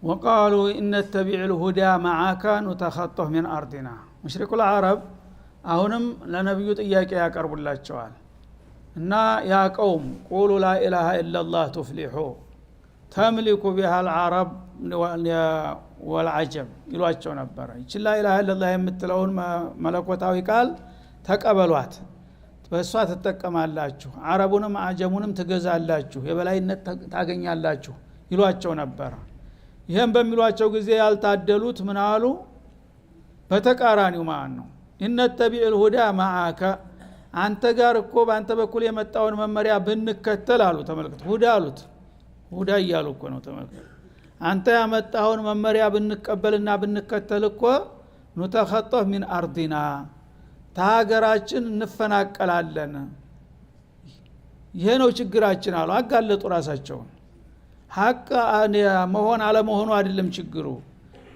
وقالوا إن نتبع الهدى معك نتخطف من أرضنا مشرك العرب አሁንም ለነብዩ ጥያቄ ያቀርቡላቸዋል እና ያ ቀውም ቁሉ ላ ኢላሃ ኢላላህ ቱፍሊሑ ተምሊኩ بها العرب والعجم ይሏቸው ነበር እቺ ላ ኢላሃ ኢላላህ የምትለውን መለኮታዊ ቃል ተቀበሏት በሷ ተጠቀማላችሁ አረቡንም አጀሙንም ትገዛላችሁ የበላይነት ታገኛላችሁ ይሏቸው ነበር ይሄን በሚሏቸው ጊዜ ያልታደሉት ምን አሉ በተቃራኒው ማን ነው ኢነተቢዕ الهدى معك አንተ ጋር እኮ ባንተ በኩል የመጣውን መመሪያ ብንከተል አሉ ተመልከቱ ሁዳ አሉት ሁዳ ይያሉ እኮ ነው ተመልከቱ አንተ ያመጣውን መመሪያ ብንቀበልና ብንከተል እኮ نتخطف من أرضنا ታገራችን እንፈናቀላለን ይሄ ነው ችግራችን አሉ አጋለጡ ራሳቸው ሐቅ መሆን አለ መሆኑ አይደለም ችግሩ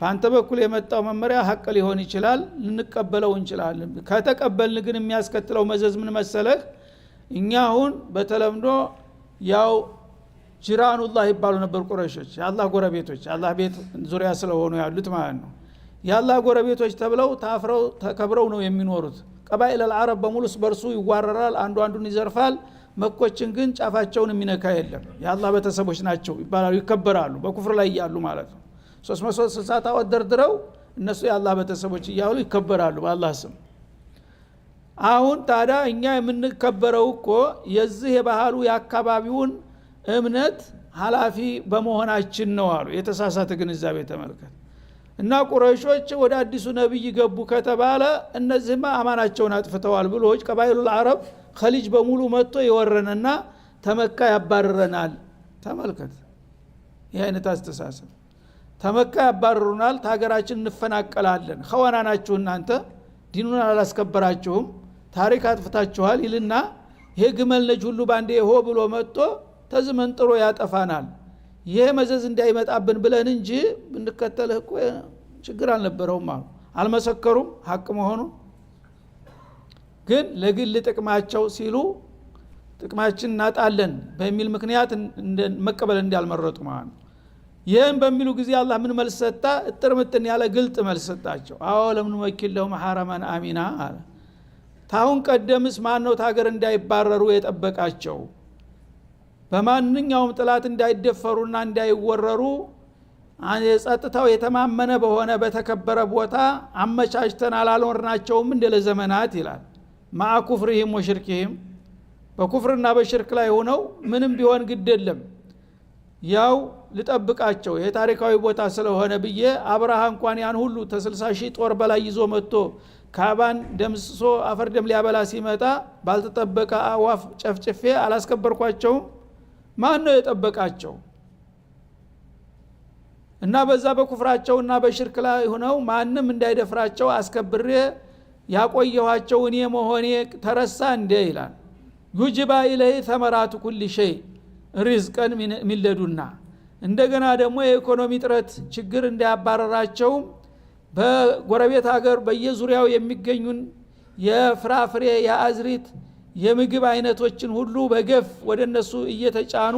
ባንተ በኩል የመጣው መመሪያ ሐቅ ሊሆን ይችላል ልንቀበለው እንችላለን ከተቀበልን ግን የሚያስከትለው መዘዝ ምን መሰለህ እኛ አሁን በተለምዶ ያው ጅራኑላህ ይባሉ ነበር ቁረይሾች የአላህ ጎረቤቶች አላህ ቤት ዙሪያ ስለሆኑ ያሉት ማለት ነው የአላህ ጎረቤቶች ተብለው ታፍረው ተከብረው ነው የሚኖሩት ቀባኢል العرب በሙሉስ በርሱ ይዋረራል አንዱ አንዱን ይዘርፋል መኮችን ግን ጫፋቸውን የሚነካ የለም የአላህ ቤተሰቦች ናቸው ይባላሉ ይከበራሉ በኩፍር ላይ ያሉ ማለት ነው 360 ታወት ደርድረው እነሱ የአላህ ቤተሰቦች ይያሉ ይከበራሉ በአላህ ስም አሁን ታዲያ እኛ የምንከበረው እኮ የዚህ የባህሉ ያካባቢውን እምነት ሐላፊ በመሆናችን ነው አሉ የተሳሳተ ግንዛቤ ተመልከት እና ቁረይሾች ወደ አዲሱ ነብይ ገቡ ከተባለ እነዚህማ አማናቸውን አጥፍተዋል ብሎች ቀባኢሉ العرب ኸሊጅ በሙሉ መጥቶ ይወረነና ተመካ ያባረረናል ተመልከት ይሄ አይነት አስተሳሰብ ተመካ ያባረሩናል ታገራችን እንፈናቀላለን ኸዋና ናችሁ እናንተ ዲኑን አላስከበራችሁም ታሪክ አጥፍታችኋል ይልና ይሄ ግመል ነጅ ሁሉ ባንዴ ሆ ብሎ መጥቶ ተዝመንጥሮ ያጠፋናል ይሄ መዘዝ እንዳይመጣብን ብለን እንጂ ብንከተልህ እኮ ችግር አልነበረውም አሉ አልመሰከሩም ሐቅ መሆኑ ግን ለግል ጥቅማቸው ሲሉ ጥቅማችን እናጣለን በሚል ምክንያት መቀበል እንዳልመረጡ ማለት ነው ይሄን በሚሉ ጊዜ አላህ ምን መልስ ሰጣ እጥርምጥን ያለ ግልጥ መልስ ሰጣቸው አዎ ለምን ወኪለው መሐረማን አሚና አለ ታውን ቀደምስ ማን ነው ታገር እንዳይባረሩ የጠበቃቸው በማንኛውም ጥላት እንዳይደፈሩና እንዳይወረሩ ጸጥታው የተማመነ በሆነ በተከበረ ቦታ አመቻችተን አላልወርናቸውም እንደ ለዘመናት ይላል ማኩፍሪሂም ወሽርኪሂም በኩፍርና በሽርክ ላይ ሆነው ምንም ቢሆን ግድ የለም ያው ልጠብቃቸው የታሪካዊ ቦታ ስለሆነ ብዬ አብርሃ እንኳን ያን ሁሉ ተ60 ሺህ ጦር በላይ ይዞ መጥቶ ካባን ደምስሶ አፈር ደም ሊያበላ ሲመጣ ባልተጠበቀ አዋፍ ጨፍጭፌ አላስከበርኳቸውም ማን ነው የጠበቃቸው እና በዛ በኩፍራቸውና በሽርክ ላይ ሆነው ማንም እንዳይደፍራቸው አስከብሬ ያቆየኋቸው እኔ መሆኔ ተረሳ እንደ ይላል ዩጅባ ኢለይ ተመራቱ ኩል ሸይ ሪዝቀን ሚለዱና እንደገና ደግሞ የኢኮኖሚ ጥረት ችግር እንዳያባረራቸው በጎረቤት ሀገር በየዙሪያው የሚገኙን የፍራፍሬ የአዝሪት የምግብ አይነቶችን ሁሉ በገፍ ወደነሱ እየተጫኑ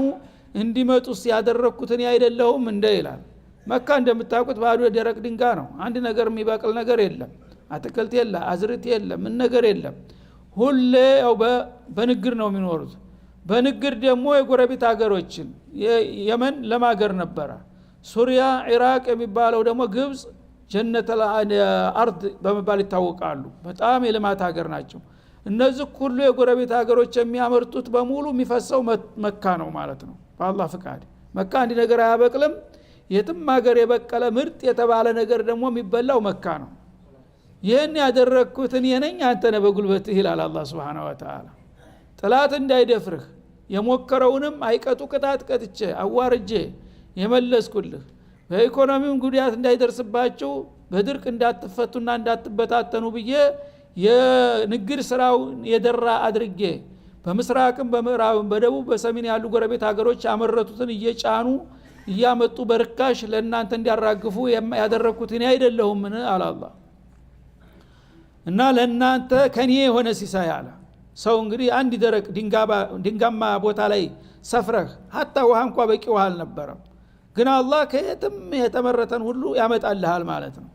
እንዲመጡስ ያደረኩትን አይደለሁም እንደ ይላል መካ እንደምታውቁት ባዶ ደረቅ ድንጋይ ነው አንድ ነገር የሚበቅል ነገር የለም አትክልት የለ አዝሪት የለ ምን ነገር የለም ሁሌ ያው በንግር ነው የሚኖሩት በንግር ደግሞ የጎረቤት ሀገሮችን የመን ለማገር ነበረ ሱሪያ ኢራቅ የሚባለው ደግሞ ግብጽ ጀነተ አርድ በመባል ይታወቃሉ በጣም የልማት ሀገር ናቸው እነዚህ ሁሉ የጎረቤት ሀገሮች የሚያመርቱት በሙሉ የሚፈሰው መካ ነው ማለት ነው በአላህ ፍቃድ መካ አንድ ነገር አያበቅልም የትም ሀገር የበቀለ ምርጥ የተባለ ነገር ደግሞ የሚበላው መካ ነው ይሄን ያደረኩት እኔ ነኝ አንተ ነህ በጉልበትህ ይላል አላህ Subhanahu Wa Ta'ala ጥላት እንዳይደፍርህ የሞከረውንም አይቀጡ ቅጣት ቀጥቼ አዋርጄ የመለስኩልህ በኢኮኖሚውም ጉዳት እንዳይደርስባችሁ በድርቅ እንዳትፈቱና እንዳትበታተኑ ብዬ የንግድ ስራው የደራ አድርጌ በምስራቅም በምዕራብም በደቡብ በሰሜን ያሉ ጎረቤት ሀገሮች ያመረቱትን እየጫኑ እያመጡ በርካሽ ለእናንተ እንዲያራግፉ ያደረኩት እኔ አይደለሁምን አላህ እና ለእናንተ ከኔ የሆነ ሲሳይ አለ ሰው እንግዲህ አንድ ደረቅ ድንጋማ ቦታ ላይ ሰፍረህ ሀታ ውሃ እንኳ በቂ ውሃ አልነበረም ግን አላህ ከየትም የተመረተን ሁሉ ያመጣልሃል ማለት ነው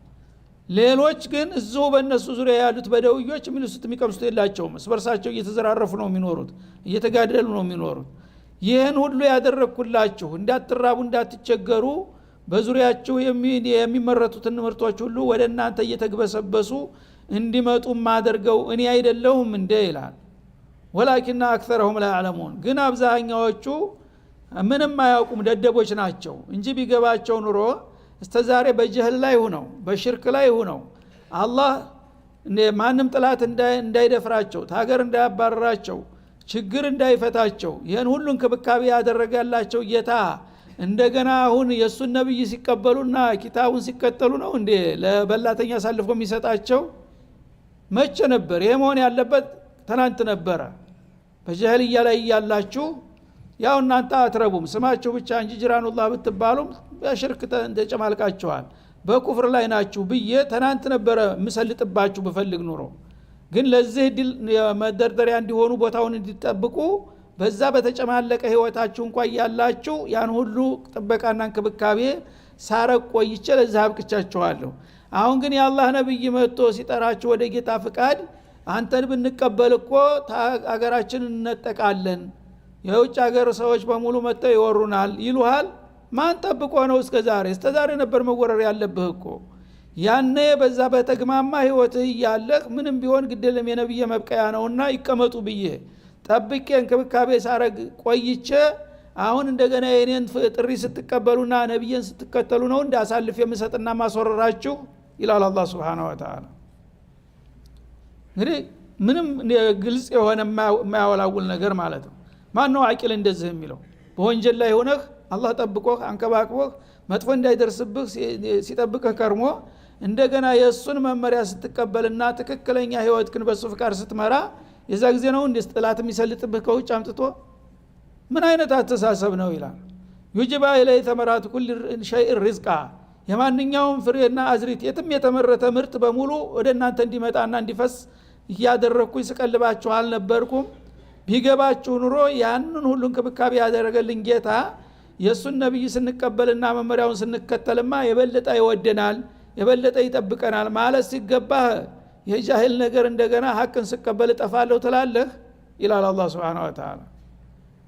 ሌሎች ግን እዚሁ በእነሱ ዙሪያ ያሉት በደውዮች የሚልሱት የሚቀምሱት የላቸውም እስበርሳቸው እየተዘራረፉ ነው የሚኖሩት እየተጋደሉ ነው የሚኖሩት ይህን ሁሉ ያደረግኩላችሁ እንዳትራቡ እንዳትቸገሩ በዙሪያችሁ የሚመረቱትን ምርቶች ሁሉ ወደ እናንተ እየተግበሰበሱ እንዲመጡ ማደርገው እኔ አይደለሁም እንደ ይላል ወላኪና አክተረሁም ላ ያዕለሙን ግን አብዛኛዎቹ ምንም አያውቁም ደደቦች ናቸው እንጂ ቢገባቸው ኑሮ እስተዛሬ በጀህል ላይ ሆነው በሽርክ ላይ ሆነው አላህ ማንም ጥላት እንዳይደፍራቸው ታገር እንዳያባረራቸው ችግር እንዳይፈታቸው ይህን ሁሉ እንክብካቤ ያደረጋላቸው ጌታ እንደገና አሁን የእሱን ነብይ ሲቀበሉና ኪታቡን ሲከተሉ ነው እንዴ ለበላተኛ አሳልፎ የሚሰጣቸው መቼ ነበር ይሄ መሆን ያለበት ትናንት ነበረ በጀህልያ ላይ ያላችሁ ያው እናንተ አትረቡም ስማችሁ ብቻ እንጂ ጅራኑላህ ብትባሉም በሽርክ ተጨማልቃችኋል በኩፍር ላይ ናችሁ ብዬ ትናንት ነበረ ምሰልጥባችሁ በፈልግ ኑሮ ግን ለዚህ ድል መደርደሪያ እንዲሆኑ ቦታውን እንዲጠብቁ በዛ በተጨማለቀ ህይወታችሁ እንኳን ያላችሁ ያን ሁሉ ጥበቃና እንክብካቤ ሳረቅ ቆይቼ ለዛ አብቅቻችኋለሁ አሁን ግን የአላህ ነብይ መጥቶ ሲጠራችሁ ወደ ጌታ ፍቃድ አንተን ብንቀበል እኮ አገራችንን እንነጠቃለን የውጭ ሀገር ሰዎች በሙሉ መጥተው ይወሩናል ይሉሃል ማን ጠብቆ ነው እስከዛሬ ነበር መወረር ያለብህ እኮ ያኔ በዛ በተግማማ ህይወትህ ያለህ ምንም ቢሆን ግደለም የነብይ መብቀያ ነውና ይቀመጡ ብዬ ጠብቄ እንክብካቤ ሳረግ ቆይቼ አሁን እንደገና የኔን ጥሪ ስትቀበሉና ነብይን ስትከተሉ ነው እንዳሳልፍ የምሰጥና ማስወረራችሁ ይላል አላህ Subhanahu Wa Ta'ala እንግዲህ ምንም ግልጽ የሆነ የማያወላውል ነገር ማለት ነው ማን ነው አቂል እንደዚህ የሚለው በወንጀል ላይ ሆነህ አላህ ጠብቆህ አንከባክቦህ መጥፎ እንዳይደርስብህ ሲጠብቅህ ከርሞ እንደገና የእሱን መመሪያ ስትቀበልና ትክክለኛ ህይወትክን በሱ ፍቃድ ስትመራ የዛ ጊዜ ነው እንደ ጥላት የሚሰልጥብህ ከውጭ አምጥቶ ምን አይነት አስተሳሰብ ነው ይላል ይጅባ ኢለይ ተመራት ኩል ሸይء ሪዝቃ የማንኛውም ፍሬና አዝሪት የትም የተመረተ ምርት በሙሉ ወደ እናንተ እንዲመጣና እንዲፈስ ያደረኩኝ ስቀልባችሁ አልነበርኩም ቢገባችሁ ኑሮ ያንን ሁሉ እንክብካቤ ያደረገልኝ ጌታ የሱን ነብይ ስንቀበልና መመሪያውን ስንከተልማ የበለጠ ይወደናል የበለጠ ይጠብቀናል ማለት ሲገባህ የጃሂል ነገር እንደገና ሐቅን ስቀበል ጠፋለሁ ትላለህ ይላል አላህ Subhanahu Wa Ta'ala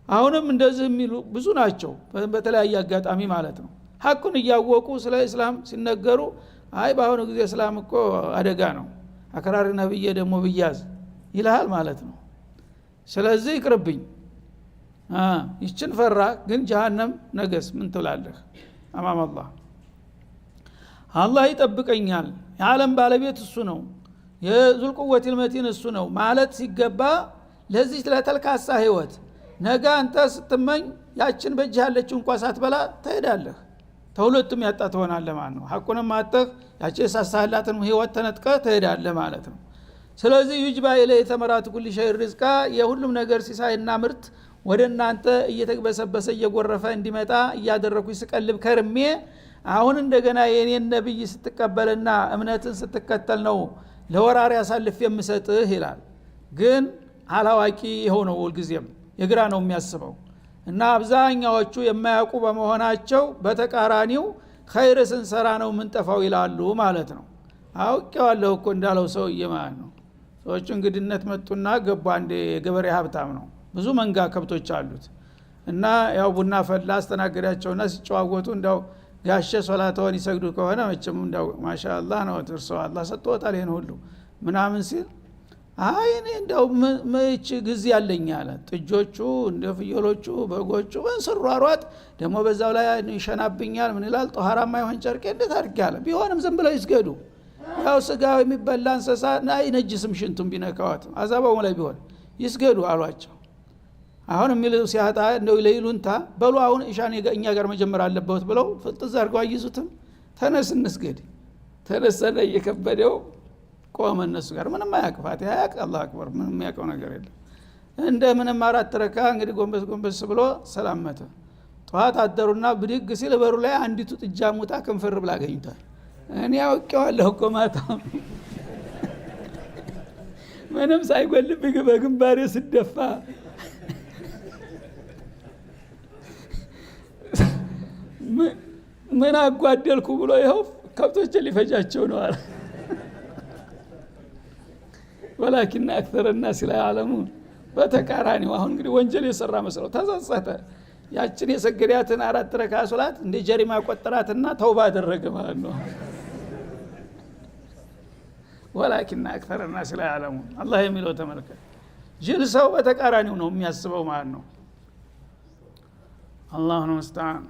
አሁንም እንደዚህ የሚሉ ብዙ ናቸው በተለያየ አጋጣሚ ማለት ነው ሐቁን እያወቁ ስለ እስላም ሲነገሩ አይ ባሁን ጊዜ እስላም እኮ አደጋ ነው አክራሪ ነብይ ደግሞ ብያዝ ይላል ማለት ነው ስለዚህ ይቅርብኝ ይችን ፈራ ግን ጀሃነም ነገስ ምን ትላለህ አማም አላህ ይጠብቀኛል የዓለም ባለቤት እሱ ነው የዙልቁወቲል መቲን እሱ ነው ማለት ሲገባ ለዚህ ለተልካሳ ህይወት ነገ አንተ ስትመኝ ያችን በእጅ ያለችው እንኳን ሳትበላ ትሄዳለህ ተሁለቱም ያጣ ትሆናለህ ማለት ነው ሐቁንም አጥተህ ያችን ሳሳላትን ህይወት ተነጥቀህ ትሄዳለህ ማለት ነው ስለዚህ ይጅባ ኢለይ ተመራት ኩል ሸይء ሪዝቃ የሁሉም ነገር ሲሳይና ምርት ወደ እናንተ እየተግበሰበሰ እየጎረፈ እንዲመጣ እያደረኩኝ ስቀልብ ከርሜ አሁን እንደገና የኔን ነብይ ስትቀበልና እምነትን ስትከተል ነው ለወራሪ ያሳልፍ የምሰጥህ ይላል ግን አላዋቂ የሆነው ሁልጊዜም የግራ ነው የሚያስበው እና አብዛኛዎቹ የማያውቁ በመሆናቸው በተቃራኒው ኸይር ስንሰራ ነው ምንጠፋው ይላሉ ማለት ነው አውቄዋለሁ እኮ እንዳለው ሰውዬ ማለት ነው ሰዎች እንግድነት መጡና ገባ እንደ የገበሬ ሀብታም ነው ብዙ መንጋ ከብቶች አሉት እና ያው ቡና ፈላ አስተናገዳቸውና ሲጨዋወቱ እንዳው ጋሸ ሶላተውን ይሰግዱ ከሆነ መቼም እንዳው ማሻአላህ ነው ተርሰው አላህ ሰጥቶታል ይሄን ሁሉ ምናምን ሲል አይ እኔ እንዳው መች ጊዜ ያለኝ አለ ጥጆቹ እንደ ፍየሎቹ በጎቹ ወንስሯሯጥ ደግሞ በዛው ላይ ይሸናብኛል ምን ይላል ጧሃራማ ይሆን ጨርቄ እንዴት አድርጋለ ቢሆንም ዝም ብለው ይስገዱ ያው ስጋው የሚበላ እንስሳ አይነጅስም ሽንቱን ቢነካዋት አዛባው ላይ ቢሆን ይስገዱ አሏቸው አሁን የሚሉ ሲያጣ እንደው ለይሉንታ በሉ አሁን ኢሻን እኛ ጋር መጀመር አለበት ብለው ፍጥዝ አድርገው አይዙትም ተነስ እንስገድ ተነሰለ እየከበደው ቆመ እነሱ ጋር ምንም አያቅፋት ያቅ አላህ አክበር ምንም ያቀው ነገር የለም እንደ ምንም አራት ረካ እንግዲህ ጎንበስ ብሎ ሰላመተ ጧት አደሩና ብድግ ሲል በሩ ላይ አንዲቱ ጥጃ ሙታ ከንፈር ብላ አገኝቷል እኔ አውቄዋለሁ እኮ ማታ ምንም ሳይጎልብኝ በግንባሬ ስደፋ ምን አጓደልኩ ብሎ ይኸው ከብቶችን ሊፈጃቸው ነው አለ። ወላኪን አክثر الناس لا يعلمون። በተቃራኒው አሁን እንግዲህ ወንጀል የሰራ መስለው ተጸጸተ። ያችን የሰገዳትን 4 ረካ ሶላት እንደ ጀሪማ ቆጠራትና ተውባ አደረገ ማለት ነው። ወላኪን አክثر الناس لا يعلمون። አላህ የሚለው ተመልከት። ጅል ሰው በተቃራኒው ነው የሚያስበው ማለት ነው። አላሁ ሙስተዓን።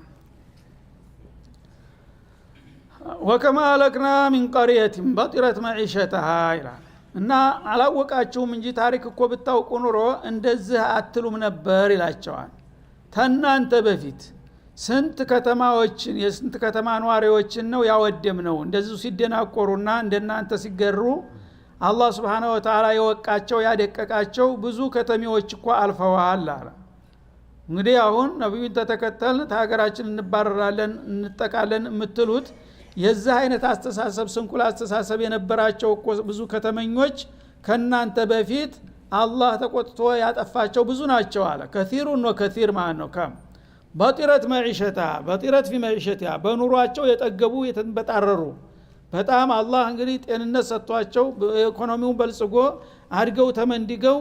ወከማ አለክና ሚን ቀርየቲን በጢረት መዒሸተሃ ይላል። እና አላወቃችሁም እንጂ ታሪክ እኮ ብታውቁ ኑሮ እንደዚህ አትሉም ነበር ይላቸዋል። ተናንተ በፊት ስንት ከተማዎችን የስንት ከተማ ነዋሪዎችን ነው ያወደም ነው እንደዚህ ሲደናቆሩና እንደናንተ ሲገሩ አላህ Subhanahu Wa Ta'ala የወቃቸው ያደቀቃቸው ብዙ ከተሚዎች እኮ አልፈዋል አለ። እንግዲህ አሁን ነብዩን ተተከተልን ታገራችን እንባረራለን እንጠቃለን የምትሉት የዛ አይነት አስተሳሰብ ስንኩል አስተሳሰብ የነበራቸው እኮ ብዙ ከተመኞች ከናንተ በፊት አላህ ተቆጥቶ ያጠፋቸው ብዙ ናቸው አለ። ከثيرون ወከثير ማለት ነው። ከም በጢረት መዒሸታ በጢረት في መዒሸታ በኑሯቸው የጠገቡ የተንበጣረሩ በጣም አላህ እንግዲህ ጤንነት ሰጥቷቸው ኢኮኖሚውን በልጽጎ አድገው ተመንድገው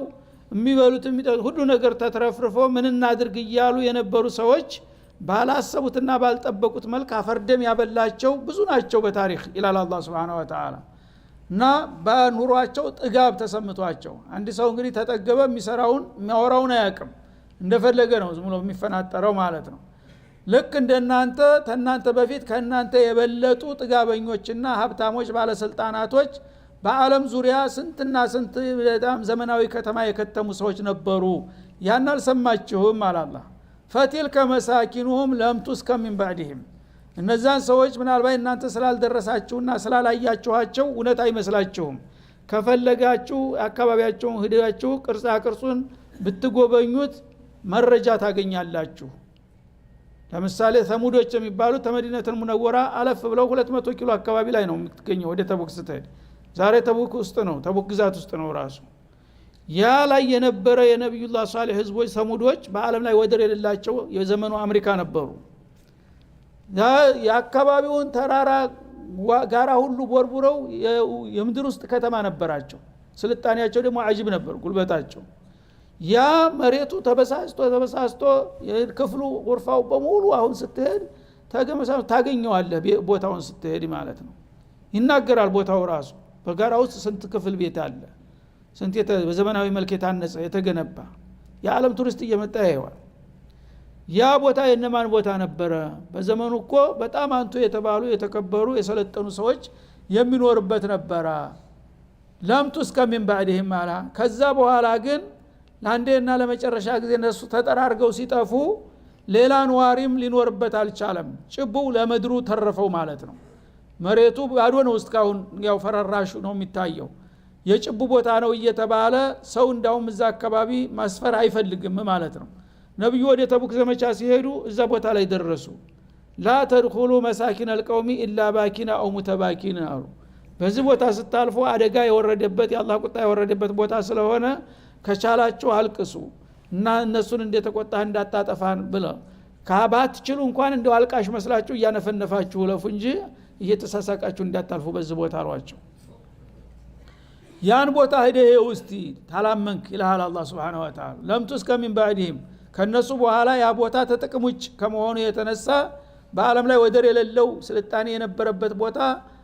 የሚበሉት የሚጠጡት ሁሉ ነገር ተትረፍርፎ ምን እናድርግ ይያሉ የነበሩ ሰዎች ባላሰቡትና ባልጠበቁት መልክ አፈርደም ያበላቸው ብዙ ናቸው በታሪክ ይላል አላህ Subhanahu Wa Ta'ala። እና በኑሯቸው ጥጋብ ተሰምቷቸው አንድ ሰው እንግዲህ ተጠገበ የሚሰራውን የሚያወራውን አያውቅም እንደፈለገ ነው ዝም ብሎ የሚፈናጠረው ማለት ነው። ልክ እንደናንተ ተናንተ በፊት ከናንተ የበለጡ ጥጋበኞችና ሀብታሞች ባለስልጣናቶች በዓለም ዙሪያ ስንትና ስንት በጣም ዘመናዊ ከተማ የከተሙ ሰዎች ነበሩ። ያን አልሰማችሁም አላህ። ፈቲልከ መሳኪኑሁም ለም ቱስከም ሚን ባዕድህም። እነዛን ሰዎች ምናልባት እናንተ ስላልደረሳችሁና ስላላያችኋቸው እውነት አይመስላችሁም። ከፈለጋችሁ አካባቢያቸውን ሄዳችሁ ቅርጻ ቅርጹን ብትጎበኙት መረጃ ታገኛላችሁ። ለምሳሌ ሰሙዶች የሚባሉት ተመዲነቱል ሙነወራ አለፍ ብለው 200 ኪሎ አካባቢ ላይ ነው የምትገኘው ወደ ተቡክ ስትሄድ። ዛሬ ተቡክ ውስጥ ነው፣ ተቡክ ግዛት ውስጥ ነው ራሱ። ያ ላይ የነበረ የነብዩላህ ሷሊህ ህዝቦች ሰሙዶች በአለም ላይ ወደር የሌላቸው የዘመኑ አሜሪካ ነበሩ። የአካባቢውን ተራራ ጋራ ሁሉ ቦርቡረው የምድር ውስጥ ከተማ ነበራቸው። ስልጣኔያቸው ደግሞ አጅብ ነበር ጉልበታቸው። ያ መሬቱ ተበሳስቶ የክፍሉ ወርፋው በሙሉ አሁን ስትሄድ ታገኘዋለህ ቦታውን ስትሄድ ማለት ነው። ይናገራል ቦታው ራሱ በጋራ ውስጥ ስንት ክፍል ቤት አለ፣ ስንት በዘመናዊ መልክ የታነጸ የተገነባ የዓለም ቱሪስት እየመጣ ያየዋል። ያ ቦታ የነማን ቦታ ነበረ? በዘመኑ እኮ በጣም አንቱ የተባሉ የተከበሩ የሰለጠኑ ሰዎች የሚኖርበት ነበረ። ለምቱ እስከሚን ባዕድህም አላ። ከዛ በኋላ ግን ለአንዴና ለመጨረሻ ጊዜ እነሱ ተጠራርገው ሲጠፉ ሌላ ነዋሪም ሊኖርበት አልቻለም። ጭቡው ለምድሩ ተረፈው ማለት ነው። መሬቱ ባዶ ነው እስካሁን ያው ፈራራሹ ነው የሚታየው። የጭቡ ቦታ ነው እየተባለ ሰው እንዳውም እዛ አካባቢ ማስፈር አይፈልግም ማለት ነው። ነብዩ ወደ ተቡክ ዘመቻ ሲሄዱ እዛ ቦታ ላይ ደረሱ። ላ ተድኹሉ መሳኪን አልቀውሚ ኢላ ባኪና አው ሙተባኪን አሉ። በዚህ ቦታ ስታልፉ አደጋ የወረደበት የአላህ ቁጣ የወረደበት ቦታ ስለሆነ ከቻላችሁ አልቅሱ እና እነሱን እንደተቆጣህ እንዳታጠፋን ብለው ካባትችሉ እንኳን እንደው አልቃሽ መስላችሁ እያነፈነፋችሁ ለፉ እንጂ እየተሳሳቃችሁ እንዳታልፉ በዚህ ቦታ አሏቸው። ያን ቦታ ሄደህ ውስቲ ታላመንክ ይላል አላህ Subhanahu Wa Ta'ala። ለምቱስ ከሚን ባዕድህም ከነሱ በኋላ ያ ቦታ ተጥቅሙጭ ከመሆኑ የተነሳ በአለም ላይ ወደር የሌለው ስልጣኔ የነበረበት ቦታ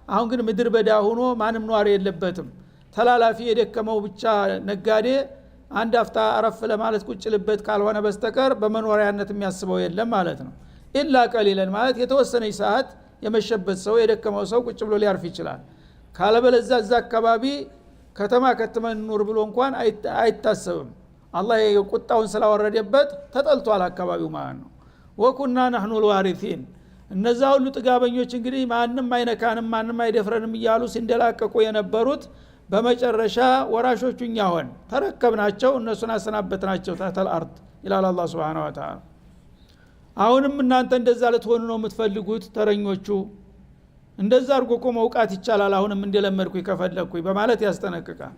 አሁን ግን ምድር በዳ ሆኖ ማንም ኗሪ የለበትም። ተላላፊ የደከመው ብቻ ነጋዴ አንድ አፍታ አረፍ ለማለት ቁጭ ልበት ካልሆነ በስተቀር በመኖሪያነት የሚያስበው የለም ማለት ነው። ኢላ ቀሊለን ማለት የተወሰነች ሰዓት የመሸበት ሰው የደከመው ሰው ቁጭ ብሎ ሊያርፍ ይችላል። ካለበለዚያ እዛ አካባቢ ከተማ ከተመን ኑር ብሎ እንኳን አይታሰብም። አላህ የቁጣውን ስላወረደበት ተጠልቷል አካባቢው ማለት ነው። ወኩና ነህኑ الوارثين። እነዛ ሁሉ ጥጋበኞች እንግዲህ ማንንም አይነካንም ማንንም አይደፍረንም እያሉ ሲንደላቀቁ የነበሩት በመጨረሻ ወራሾቹ እኛ ሆን ተረከብናቸው፣ እነሱን አሰናበትናቸው ታተል አርድ ይላል አላህ Subhanahu Wa Ta'ala። አሁንም እናንተ እንደዛ ልትሆኑ ነው የምትፈልጉት ተረኞቹ? እንደዛ አርጎ እኮ መውቃት ይቻላል አሁንም እንደለመድኩኝ ከፈለኩኝ በማለት ያስጠነቅቃል።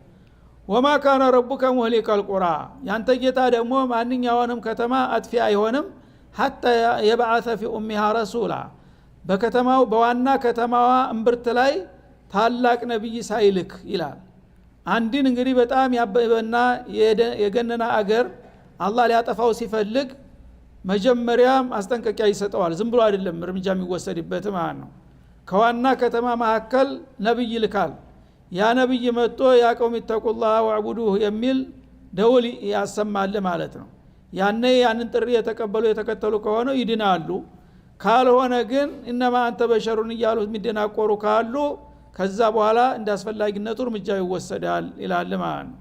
ወማ ካነ ረቡከ ሙህሊከል ቁራ ያንተ ጌታ ደግሞ ማንኛውንም ከተማ አጥፊ አይሆንም ሐታ የበዓተ ፊ ኡሚሃ ረሱላ በከተማው በዋና ከተማዋ እምብርት ላይ ታላቅ ነብይ ሳይልክ ይላል። አንድን እንግዲህ በጣም ያበበና የገነና አገር አላህ ሊያጠፋው ሲፈልግ መጀመሪያ ማስጠንቀቂያ ይሰጠዋል። ዝም ብሎ አይደለም እርምጃ የሚወሰድበት ማለት ነው። ከዋና ከተማ መካከል ነብይ ይልካል። ያ ነብይ መጥቶ ያ ቀውም ተቁላህ ወዕቡዱህ የሚል ደውል ያሰማል ማለት ነው። ያንን ጥሪ የተቀበሉ የተከተሉ ከሆነ ይድናሉ። ካልሆነ ግን እነማ አንተ በሸሩን እያሉ የሚደናቆሩ ካሉ ከዛ በኋላ እንዳስፈላጊነቱ እርምጃ ይወሰዳል ይላል ማለት ነው።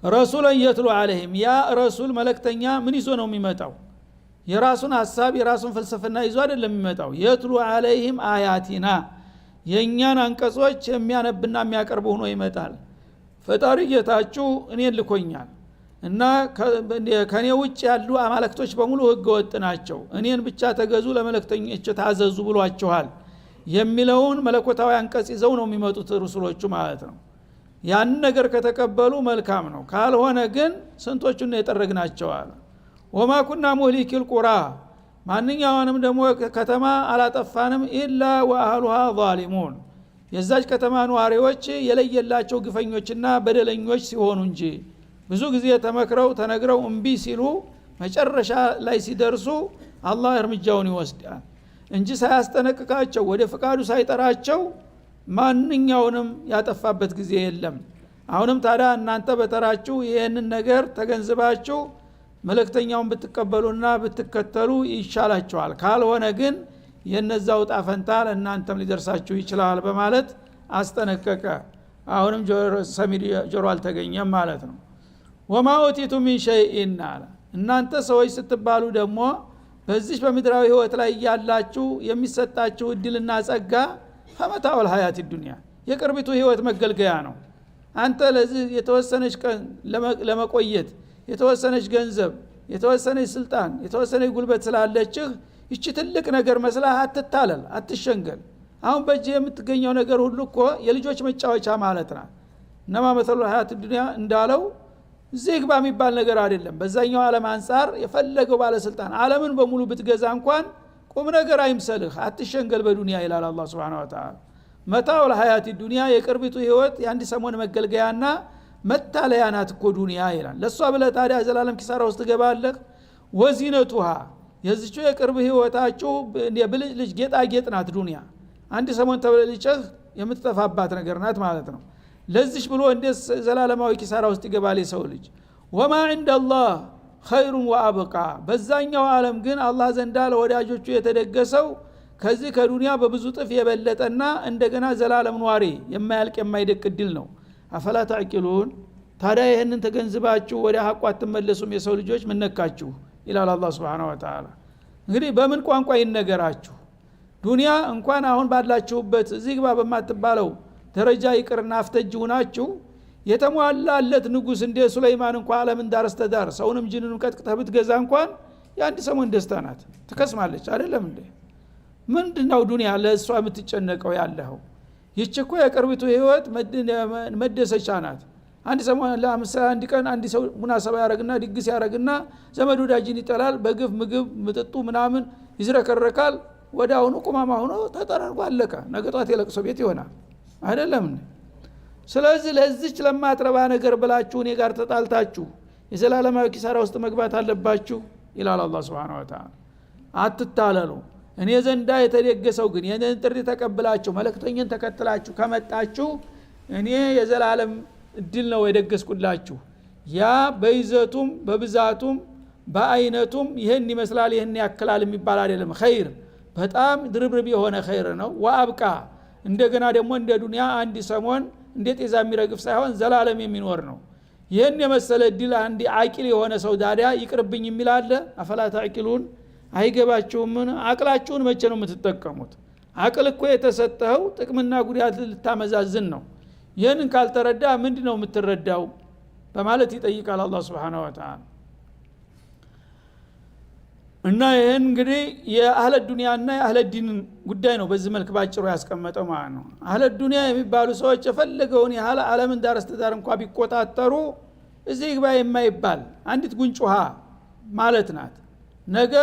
ረሱለን የትሉ ዐለይሂም ያ ረሱል መልእክተኛ ምን ይዞ ነው የሚመጣው? የራሱን ሐሳብ የራሱን ፍልስፍና ይዞ አይደለም የሚመጣው። የትሉ ዐለይሂም አያቲና የኛን አንቀጾች የሚያነብና የሚያቀርብ ሆኖ ይመጣል። ፈጣሪ ጌታችሁ እኔን ልኮኛል እና ከኔ ውጭ ያሉ አማልክቶች በሙሉ ህገ ወጥ ናቸው፣ እኔን ብቻ ተገዙ ለመልእክተኞች ታዘዙ ብሏችኋል የሚለውን መለኮታዊ አንቀጽ ይዘው ነው የሚመጡት ሩሱሎቹ ማለት ነው። ያን ነገር ከተቀበሉ መልካም ነው። ካልሆነ ግን ስንቶቹን የጠረግናቸው አለ። ወማ ኩና ሙህሊኪል ቁራ ማንኛውንም ደግሞ ከተማ አላጠፋንም ኢላ ወአህሉሃ ዛሊሙን የዛች ከተማ ነዋሪዎች የለየላቸው ግፈኞችና በደለኞች ሲሆኑ እንጂ። ብዙ ጊዜ ተመክረው ተነግረው እምቢ ሲሉ መጨረሻ ላይ ሲደርሱ አላህ እርምጃውን ይወስዳል እንጂ ሳያስጠነቅቃቸው ወደ ፍቃዱ ሳይጠራቸው ማንኛውንም ያጠፋበት ጊዜ የለም። አሁንም ታዲያ እናንተ በተራችሁ ይህንን ነገር ተገንዝባችሁ መልእክተኛውን ብትቀበሉና ብትከተሉ ይሻላችኋል። ካልሆነ ግን የነዛው ዕጣ ፈንታ ለእናንተም ሊደርሳችሁ ይችላል በማለት አስጠነቀቀ። አሁንም ጆሮ አልተገኘም ማለት ነው። ወማ ኡቲቱ ሚን ሸይኢን አለ። እናንተ ሰዎች ስትባሉ ደግሞ በዚህ በምድራዊ ህይወት ላይ ያላችሁ የሚሰጣችሁ እድልና ጸጋ ፈመታኡል ሀያት ዱንያ የቅርቢቱ ህይወት መገልገያ ነው። አንተ ለዚህ የተወሰነች ቀን ለመቆየት የተወሰነች ገንዘብ የተወሰነች ስልጣን የተወሰነች ጉልበት ስላለችህ ይቺ ትልቅ ነገር መስላህ አትታለል፣ አትሸንገል። አሁን በእጅ የምትገኘው ነገር ሁሉ እኮ የልጆች መጫወቻ ማለት ናት። እነማ መተሉ ሀያት ዱንያ እንዳለው እዚህ ግባ የሚባል ነገር አይደለም። በዛኛው ዓለም አንጻር የፈለገው ባለስልጣን ዓለምን በሙሉ ብትገዛ እንኳን ቁም ነገር አይምሰልህ፣ አትሸንገል በዱንያ ይላል አላህ Subhanahu Wa Ta'ala። መታኡል ሀያት ዱንያ የቅርቢቱ ህይወት የአንድ ሰሞን መገልገያና መታለያ ናት እኮ ዱንያ ይላል። ለሷ ብለህ ታዲያ ዘላለም ኪሳራ ውስጥ ገባለህ። ወዚነቱሃ የዚቹ የቅርብ ህይወታችሁ የብልጭልጭ ጌጣጌጥ ናት ዱንያ። አንድ ሰሞን ተበልጨህ የምትጠፋባት ነገር ናት ማለት ነው። ለዚች ብሎ እንዴት ዘላለማዊ ኪሳራ ውስጥ ይገባል የሰው ልጅ? ወማ ዐንደላህ ኸይሩን ወአብቃ በዛኛው ዓለም ግን አላህ ዘንዳ ለወዳጆቹ የተደገሰው ከዚህ ከዱንያ በብዙ ጥፍ የበለጠና እንደገና ዘላለም ኗሪ የማያልቅ የማይደቅ ድል ነው። አፈላ ተዕቂሉን ታዲያ ይህንን ተገንዝባችሁ ወደ ሐቁ አትመለሱም የሰው ልጆች? ምን ነካችሁ ይላል አላህ Subhanahu Wa Ta'ala። እንግዲህ በምን ቋንቋ ይነገራችሁ? ዱንያ እንኳን አሁን ባላችሁበት እዚህ ግባ በማትባለው ደረጃ ይቅርና አፍተጅ ሆናችሁ የተሟላለት ንጉስ እንደ ሱለይማን እንኳን ዓለምን ዳርስተዳር ሰውንም ጅንንም ቀጥቅጠህ ብትገዛ እንኳን የአንድ ሰሞን ደስታ ናት፣ ትከስማለች አይደለም እንዴ? ምንድነው ዱንያ ለእሷ የምትጨነቀው ያለው? ይህች እኮ የቅርቢቱ ህይወት መደሰቻ ናት። አንድ ሰሞን ለምሳሌ አንድ ቀን አንድ ሰው ሙናሰባ ያረግና ድግስ ያረግና ዘመድ ወዳጅን ይጠላል፣ በግፍ ምግብ ምጥጡ ምናምን ይዝረከረካል። ወዳውኑ ቁማማ ሆኖ ተጠራርጎ አለቀ። ነገ ጧት የለቅሶ ቤት ይሆናል አይደለም እንዴ? ስለዚህ ለዚች ለማትረባ ነገር ብላችሁ እኔ ጋር ተጣልታችሁ የዘላለማዊ ኪሳራ ውስጥ መግባት አለባችሁ ይላል አላህ Subhanahu Wa Ta'ala። አትታለሉ። እኔ ዘንዳ የተደገሰው ግን የኔን ጥሪ ተቀብላችሁ መልእክተኛን ተከትላችሁ ከመጣችሁ እኔ የዘላለም እድል ነው የደገስኩላችሁ። ያ በይዘቱም በብዛቱም በአይነቱም ይሄን ይመስላል ይሄን ያክላል የሚባል አይደለም። ኸይር በጣም ድርብርብ የሆነ ኸይር ነው። ወአብቃ እንደገና ደግሞ እንደ ዱንያ አንድ ሰሞን እንዴት ጤዛ የሚረግፍ ሳይሆን ዘላለም የሚኖር ነው። ይህን የመሰለ እድል አንድ አቂል የሆነ ሰው ዳዲያ ይቅርብኝ የሚል አለ? አፈላ ተዕቂሉን አይገባችሁምን? አቅላችሁን መቼ ነው የምትጠቀሙት? አቅል እኮ የተሰጠው ጥቅምና ጉዳት ልታመዛዝን ነው። ይህንን ካልተረዳ ምንድነው የምትረዳው በማለት ይጠይቃል አላህ Subhanahu Wa Ta'ala። እና ይሄን እንግዲህ የአህለ ዱንያና የአህለ ዲን ጉዳይ ነው በዚህ መልክ ባጭሩ ያስቀመጠው ማለት ነው። አህለ ዱንያ የሚባሉ ሰዎች የፈለገውን ያህል ዓለምን ዳር እስከ ዳር እንኳን ቢቆጣጠሩ እዚህ ግባ የማይባል አንዲት ጉንጭ ውሃ ማለት ናት። ነገ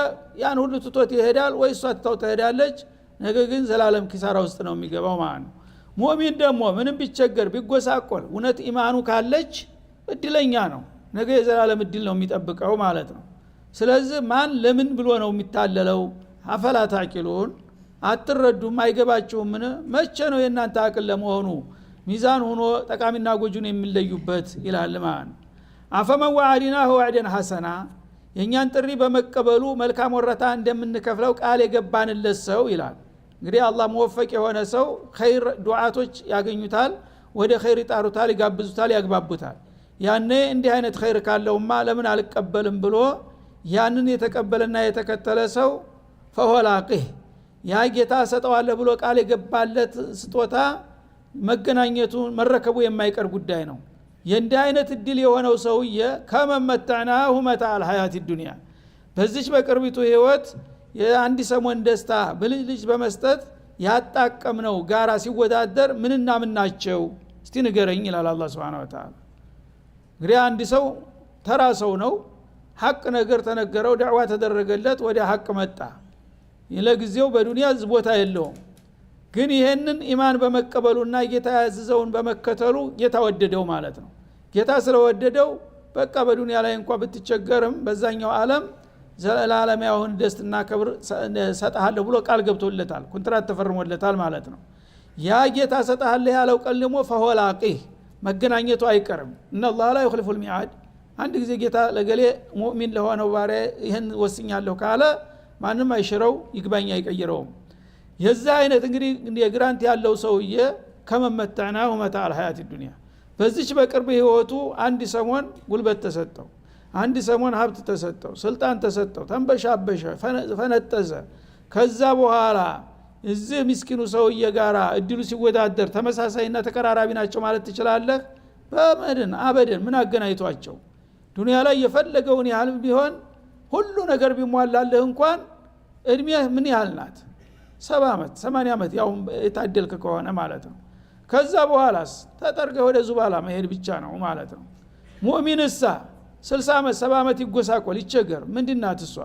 ያን ሁሉ ትቶት ይሄዳል ወይ እሷ ትተው ትሄዳለች። ነገ ግን ዘላለም ኪሳራ ውስጥ ነው የሚገባው ማለት ነው። ሙእሚን ደግሞ ምንም ቢቸገር ቢጎሳቆል እውነት ኢማኑ ካለች እድለኛ ነው። ነገ የዘላለም እድል ነው የሚጠብቀው ማለት ነው። ስለዚህ ማን ለምን ብሎ ነው የሚታለለው? አፈላ ታቂሉን አትረዱም አይገባችሁም? መቼ ነው የእናንተ አቅል ለመሆኑ ሚዛን ሆኖ ጠቃሚና ጎጁን የሚለዩበት ይላል ማለት ነው። አፈመን ወዐድናሁ ወዕደን ሐሰና የኛን ጥሪ በመቀበሉ መልካም ወረታ እንደምንከፍለው ቃል የገባንለት ሰው ይላል። እንግዲህ አላህ ሙወፈቅ የሆነ ሰው ኸይር ዱዓቶች ያገኙታል፣ ወደ ኸይር ይጣሩታል፣ ይጋብዙታል፣ ያግባቡታል። ያኔ እንዲህ አይነት ኸይር ካለውማ ለምን አልቀበልም ብሎ ያንን የተቀበለና የተከተለ ሰው ፈሆላቂህ ያ ጌታ ሰጠዋለሁ ብሎ ቃል የገባለት ስጦታ መገናኘቱ መረከቡ የማይቀር ጉዳይ ነው። የእንዲህ አይነት እድል የሆነው ሰውዬ ከመመተዕናሁ መታዕ አልሐያት ዱንያ በዚች በቅርቢቱ ህይወት የአንድ ሰሞን ደስታ ብልጭ ልጭ በመስጠት ያጣቀምነው ጋራ ሲወዳደር ምንና ምን ናቸው እስቲ ንገረኝ ይላል አላህ Subhanahu Wa Ta'ala። እንግዲህ አንድ ሰው ተራ ሰው ነው። ሐቅ ነገር ተነገረው፣ ዳዕዋ ተደረገለት፣ ወደ ሐቅ መጣ። ለጊዜው በዱንያ ቦታ የለውም። ግን ይሄንን ኢማን በመቀበሉና ጌታ ያዘዘውን በመከተሉ ጌታ ወደደው ማለት ነው። ጌታ ስለወደደው በቃ በዱንያ ላይ እንኳን ብትቸገርም በዛኛው ዓለም ዘላለማዊውን ደስታና ክብር ሰጣሃለሁ ብሎ ቃል ገብቶለታል፣ ኮንትራት ተፈርሞለታል ማለት ነው። ያ ጌታ ሰጣሃለሁ ያለው ቃል ደግሞ ፈሆላቂህ መገናኘቱ አይቀርም። ኢነላህ ላ ይኽሊፉል ሚዓድ አንድ ጊዜ ጌታ ለገሌ ሙእሚን ለሆነው ባሪያ ይሄን ወስኛለሁ ካለ ማንም አይሽረው፣ ይግባኝ አይቀይረውም። የዛ አይነት እንግዲህ የግራንት ያለው ሰውዬ ከመመተዕናሁ መታዕ አልሐያት ዱንያ በዚች በቅርብ ህይወቱ አንድ ሰሞን ጉልበት ተሰጠው፣ አንድ ሰሞን ሀብት ተሰጠው፣ ስልጣን ተሰጠው፣ ተንበሻበሸ፣ ፈነጠዘ። ከዛ በኋላ እዚህ ምስኪኑ ሰውዬ ጋራ እድሉ ሲወዳደር ተመሳሳይና ተቀራራቢ ናቸው ማለት ትችላለህ? በመድን አበደን ምን አገናኝቷቸው? ዱንያ ላይ የፈለገውን ያህል ቢሆን ሁሉ ነገር ቢሟላልህ እንኳን እድሜህ ምን ያህል ናት? 70 ዓመት 80 ዓመት ያው የታደልክ ከሆነ ማለት ነው። ከዛ በኋላስ ተጠርገ ወደ ዙባላ መሄድ ብቻ ነው ማለት ነው። ሙእሚንሳ 60 ዓመት 70 ዓመት ይጎሳቆል ይቸገር ምንድናት እሷ?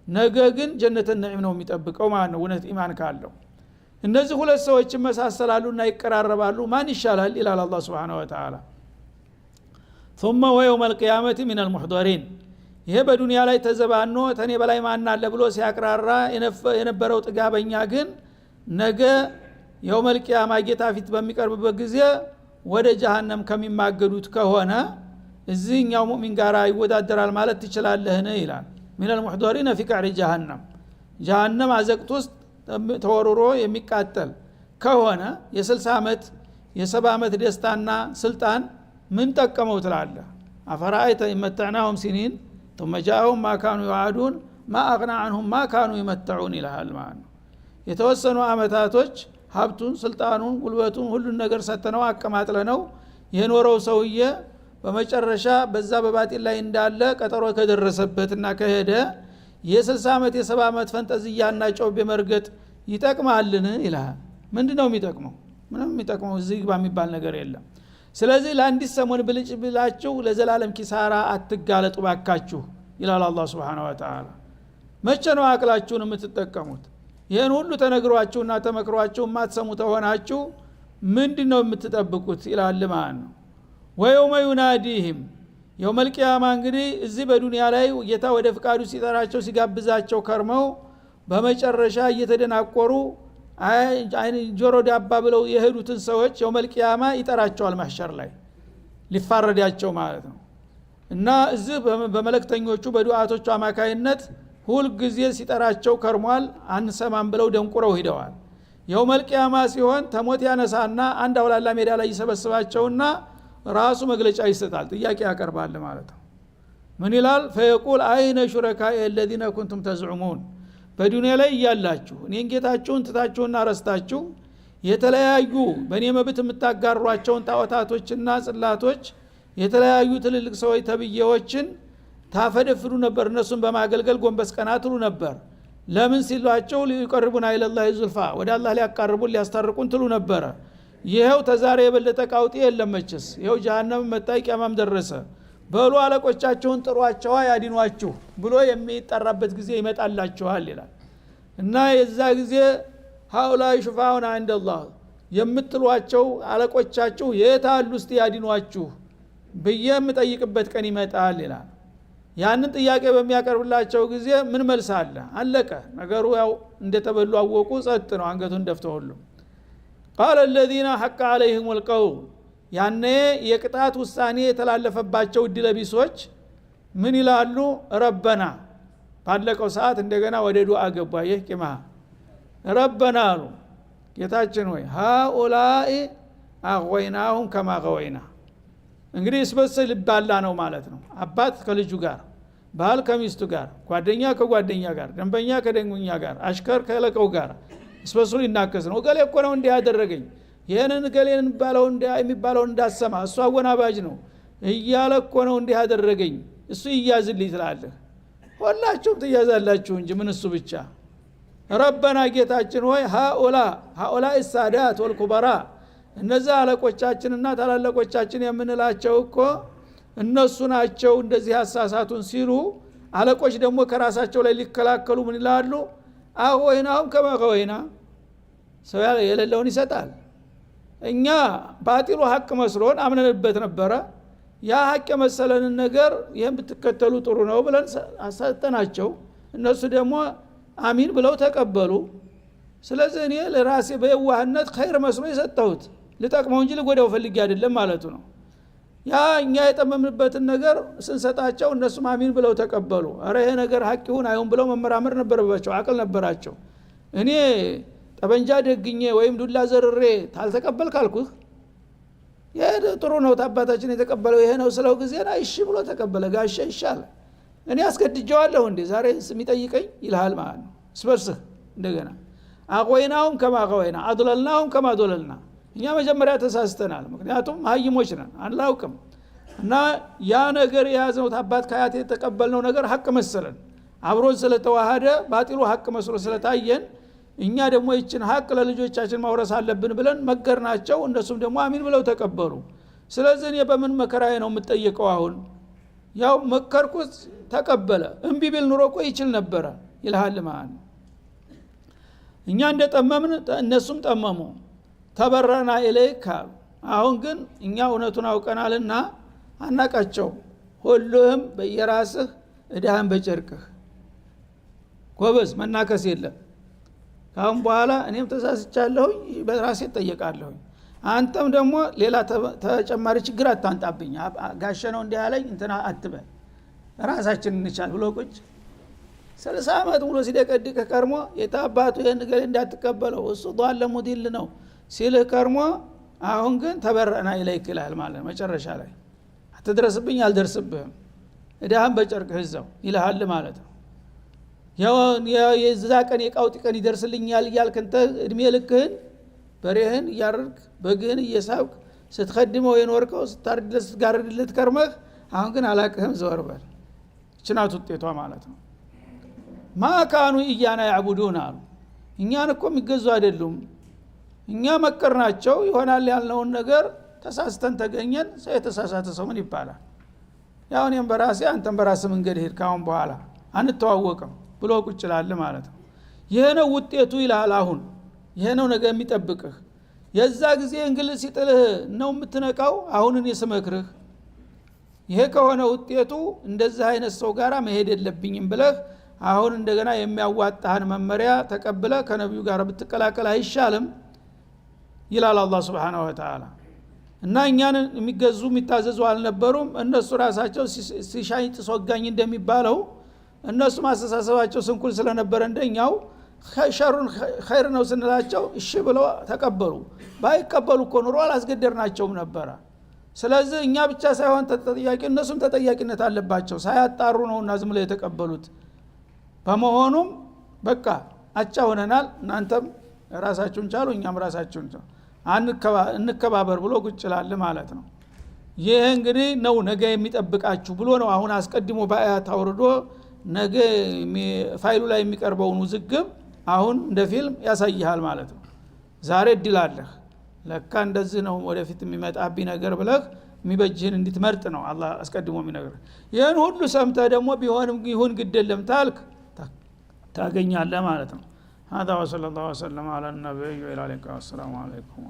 ነገ ግን ጀነተ ነዒም ነው የሚጠብቀው ማለት ነው እውነት ኢማን ካለው። እነዚህ ሁለት ሰዎች መሳሰላሉና ይቀራረባሉ። ማን ይሻላል ይላል አላህ Subhanahu Wa Ta'ala። ثم ويوم القيامه من المحضرين ይሄ በዱንያ ላይ ተዘባኖ ተኔ በላይ ማን አለ ብሎ ሲያቅራራ የነበረው ጥጋበኛ ግን ነገ የውመል ቂያማ ጌታ ፊት በሚቀርብበት ጊዜ ወደ ጀሃነም ከሚማገዱት ከሆነ እዚህኛው ሙእሚን ጋር ይወዳደራል ማለት ትችላለህን ይላል። من المحضرين في قعر جهنم ጀሃነም አዘቅት ውስጥ ተወርሮ የሚቃጠል ከሆነ የ60 ዓመት የ70 ዓመት ደስታና ስልጣን ምን ጠቀመው ትላለህ? አፈራአይተ ይመተዕናሁም ሲኒን ثم جاءهم ما كانوا يوعدون ما اغنى عنهم ما كانوا يمتعون ይላል ማለት ነው። የተወሰኑ አመታቶች ሀብቱን ስልጣኑን ጉልበቱን ሁሉን ነገር ሰተነው አቀማጥለነው የኖረው ሰውዬ በመጨረሻ በዛ በባጢል ላይ እንዳለ ቀጠሮ ከደረሰበትና ከሄደ የ60 ዓመት የ70 ዓመት ፈንጠዝያና ጮቤ መርገጥ ይጠቅማልን ይላል። ምንድነው የሚጠቅመው? ምንም የሚጠቅመው እዚህ ግባ የሚባል ነገር የለም። ስለዚህ ለአንዲት ሰሞን ብልጭ ብላችሁ ለዘላለም ኪሳራ አትጋለጡ ባካችሁ ይላል አላህ Subhanahu Wa Ta'ala። መቼ ነው አቅላችሁን የምትጠቀሙት? ይሄን ሁሉ ተነግሯችሁና ተመክሯችሁ ማትሰሙ ተሆናችሁ ምንድነው የምትጠብቁት ይላል ማለት ነው። ወየውመ ዩናዲህም የውመል ቂያማ እንግዲህ እዚህ በዱንያ ላይ ጌታ ወደ ፍቃዱ ሲጠራቸው ሲጋብዛቸው ከርመው በመጨረሻ እየተደናቆሩ አይን ጆሮ ዳባ ብለው የሄዱትን ሰዎች የውመል ቂያማ ይጠራቸዋል ማህሸር ላይ ሊፋረዳቸው ማለት ነው። እና እዚህ በመለክተኞቹ በዱዓቶቹ አማካይነት ሁል ጊዜ ሲጠራቸው ከርሟል። አንሰማም ብለው ደንቁረው ሄደዋል። የውመል ቂያማ ሲሆን ተሞት ያነሳና አንድ አውላላ ሜዳ ላይ ይሰበስባቸውና ራሱ መግለጫ ይሰጣል፣ ጥያቄ ያቀርባል ማለት ነው። ምን ይላል? فيقول اين شركاء الذين كنتم تزعمون በዱንያ ላይ ያላችሁ እኔን ጌታችሁን ትታችሁና ረስታችሁ የተለያዩ በእኔ መብት የምታጋሯቸውን ጣዖታቶችና ጽላቶች የተለያዩ ትልልቅ ሰዎች ተብዬዎችን ታፈደፍዱ ነበር እነሱን በማገልገል ጎንበስ ቀናትሉ ነበር ለምን ሲሏቸው ሊቀርቡና ኢላላህ ዙልፋ ወደ አላህ ሊያቃርቡን ሊያስታርቁን ትሉ ነበር ይሄው ተዛሬ የበለጠ ቃውጤ የለመችስ ይሄው ጀሃነም መጣይ ቂያማም ደረሰ በሉ አለቆቻቸውን ጥሯቸው ያዲኗችሁ ብሎ የሚጠራበት ጊዜ ይመጣላችኋል ይላል እና የዛ ጊዜ ሃኡላይ ሹፋኡና እንደላህ የምትሏቸው አለቆቻችሁ የታሉ እስቲ ያዲኗችሁ በየም ጠይቅበት ቀን ይመጣል ይላል ያንን ጥያቄ በሚያቀርብላቸው ጊዜ ምን መልስ አለ አለቀ ነገሩ ያው እንደተበሉ አወቁ ጸጥ ነው አንገቱን ደፍተው ሁሉ قال الذين حق عليهم القول ያኔ የቅጣት ውሳኔ የተላለፈባቸው ድለቢሶች ምን ይላሉ ረበና ባለቀው ሰዓት እንደገና ወደ ዱዓ ገባ ይህቂማ ረበና አሉ ጌታችን ሆይ ሃኡላኢ አغويناهم كما غوينا እንግዲህ ስበሰል ይባላ ነው ማለት ነው አባት ከልጁ ጋር ባል ከሚስቱ ጋር ጓደኛ ከጓደኛ ጋር ደንበኛ ከደንበኛ ጋር አሽከር ከለቀው ጋር ስበሰሉ ይናከስ ነው ገሌ እኮ ነው እንዲህ ያደረገኝ ይሄንን ገሌን ባለው የሚባለው እንዳሰማ እሱ አወናባጅ ነው እያለ እኮ ነው እንዲህ ያደረገኝ እሱ ይያዝልኝ ትላለህ ሁላችሁም ትያዛላችሁ እንጂ ምን እሱ ብቻ ረበና ጌታችን ሆይ ሃኡላ السادات والكبراء እነዛ አለቆቻችንና ታላላቆቻችን የምንላቸው እኮ እነሱ ናቸው እንደዚህ አሳሳቱን ሲሉ አለቆች ደግሞ ከራሳቸው ላይ ሊከላከሉ ምን ይላሉ አወይናውም ከመገወይና ሰው የሌለውን ይሰጣል እኛ ባጢሉ ሐቅ መስሎን አምነንበት ነበረ ያ ሐቅ የመሰለንን ነገር ይሄን ብትከተሉ ጥሩ ነው ብለን አሰጠናቸው እነሱ ደግሞ አሚን ብለው ተቀበሉ ስለዚህ እኔ ለራሴ በየዋህነት ኸይር መስሎ የሰጠሁት ልጠቅመው እንጂ ልጎዳው ፈልጌ አይደለም ማለቱ ነው ያ እኛ የጠመምንበትን ነገር ስንሰጣቸው እነሱም አሚን ብለው ተቀበሉ አረ ይሄ ነገር ሐቅ ይሁን አይሁን ብለው መመራመር ነበረባቸው አቅል ነበራቸው እኔ ጠበንጃ ደግኜ ወይም ዱላ ዘርሬ ታልተቀበል ካልኩህ ይሄ ጥሩ ነው ታባታችን የተቀበለው ይሄ ነው ስለው ጊዜና እሺ ብሎ ተቀበለ ጋሻ ይሻል እኔ አስገድጀዋለሁ እንዴ ዛሬ የሚጠይቀኝ ይልሃል ማለት ነው ስበርስህ እንደገና አቆይናውም ከማቆይና አድለልናውም ከማዶለልና እኛ መጀመሪያ ተሳስተናል ምክንያቱም ሀይሞች ነን አላውቅም እና ያ ነገር የያዝነው ታባት ከአያት የተቀበልነው ነገር ሐቅ መሰለን አብሮን ስለተዋሃደ ባጢሉ ሐቅ መስሎ ስለታየን እኛ ደግሞ ይችን ሐቅ ለልጆቻችን ማውረስ አለብን ብለን መገርናቸው እነሱም ደግሞ አሚን ብለው ተቀበሉ ስለዚህ እኔ በምን መከራዬ ነው የምጠየቀው አሁን ያው መከርኩት ተቀበለ እምቢ ቢል ኑሮ እኮ ይችል ነበረ ይልሃል ማለት ነው እኛ እንደጠመምን እነሱም ጠመሙ ተበረና ኢለይካ አሁን ግን እኛ እውነቱን አውቀናልና አናቃቸው ሁሉም በየራስህ እዳህን በጨርቅህ ጎበዝ መናከስ የለም ካሁን በኋላ እኔም ተሳስቻለሁ በራሴ ተጠየቃለሁ አንተም ደግሞ ሌላ ተጨማሪ ችግር አታንጣብኝ ጋሸ ነው እንዲህ ያለኝ እንትና አትበል ራሳችን እንቻል ብሎ ቁጭ 30 አመት ሙሉ ሲደቀድቅ ከርሞ የታባቱ ይሄን ገሌ እንዳትቀበለው እሱ ዷለ ሙዲል ነው ሲልህ ከርሞ አሁን ግን ተበረና ኢለይክ ይላል ማለት መጨረሻ ላይ አትድረስብኝ አልደርስብህም እዳህን በጨርቅህ እዛው ይልሃል ማለት ነው የዛ ቀን የቃውጥ ቀን ይደርስልኛል እያልክ እንተ እድሜ ልክህን በሬህን እያረርክ በግህን እየሳብክ ስትخدመው የኖርከው ስታርድለት ስትጋርድለት ከርመህ አሁን ግን አላቅህም ዘወርበል ችናት ውጤቷ ማለት ነው ማካኑ እያና ያዕቡዱን አሉ እኛን እኮ የሚገዙ አይደሉም እኛ መከርናቸው ይሆናል ያልነውን ነገር ተሳስተን ተገኘን የተሳሳተ ሰው ምን ይባላል ያው እኔም በራሴ አንተም በራስህ መንገድ ሄድ ካሁን በኋላ አንተዋወቅም ብሎ ቁጭ ይላል ማለት ነው ይሄ ነው ውጤቱ ይላል አሁን ይሄ ነው ነገ የሚጠብቅህ የዛ ጊዜ እንግሊዝ ሲጥልህ ነው የምትነቃው አሁን እኔ ስመክርህ ይሄ ከሆነ ውጤቱ እንደዚህ አይነት ሰው ጋራ መሄድ የለብኝም ብለህ አሁን እንደገና የሚያዋጣህን መመሪያ ተቀብለ ከነብዩ ጋር ብትቀላቀል አይሻልም ይላል አላህ Subhanahu Wa Ta'ala እና እኛን የሚገዙ የሚታዘዙ አልነበሩም እነሱ ራሳቸው ሲሻኝ ተሶጋኝ እንደሚባለው እነሱ ማስተሳሰባቸው ስንኩል ስለነበረ እንደኛው ሸሩን ኸይር ነው ስንላቸው እሺ ብለው ተቀበሉ ባይቀበሉ እኮ ኑሮ አላስገደርናቸውም ነበር ስለዚህ እኛ ብቻ ሳይሆን ተጠያቂ እነሱም ተጠያቂነት አለባቸው ሳያጣሩ ነውና ዝም ብለው የተቀበሉት በመሆኑም በቃ አቻ ሆነናል እናንተም ራሳችሁን ቻሉ እኛም ራሳችሁን እንከባበር ብሎ ቁጭ ይላል ማለት ነው ይሄ እንግዲህ ነው ነገ የሚጠብቃችሁ ብሎ ነው አሁን አስቀድሞ በአያት አውርዶ ነገ ፋይሉ ላይ የሚቀርበውን ውዝግብ አሁን እንደ ፊልም ያሳይሃል ማለት ነው። ዛሬ እድል አለህ ለካ እንደዚህ ነው ወደፊት የሚመጣብኝ ነገር ብለህ የሚበጅህን እንድትመርጥ ነው አላህ አስቀድሞ የሚነግርህ። ይሄን ሁሉ ሰምተህ ደግሞ ቢሆንም ይሁን ግድ የለም ታልክ ታገኛለህ ማለት ነው። هذا وصلى الله وسلم على النبي وعلى اله وصحبه. السلام عليكم.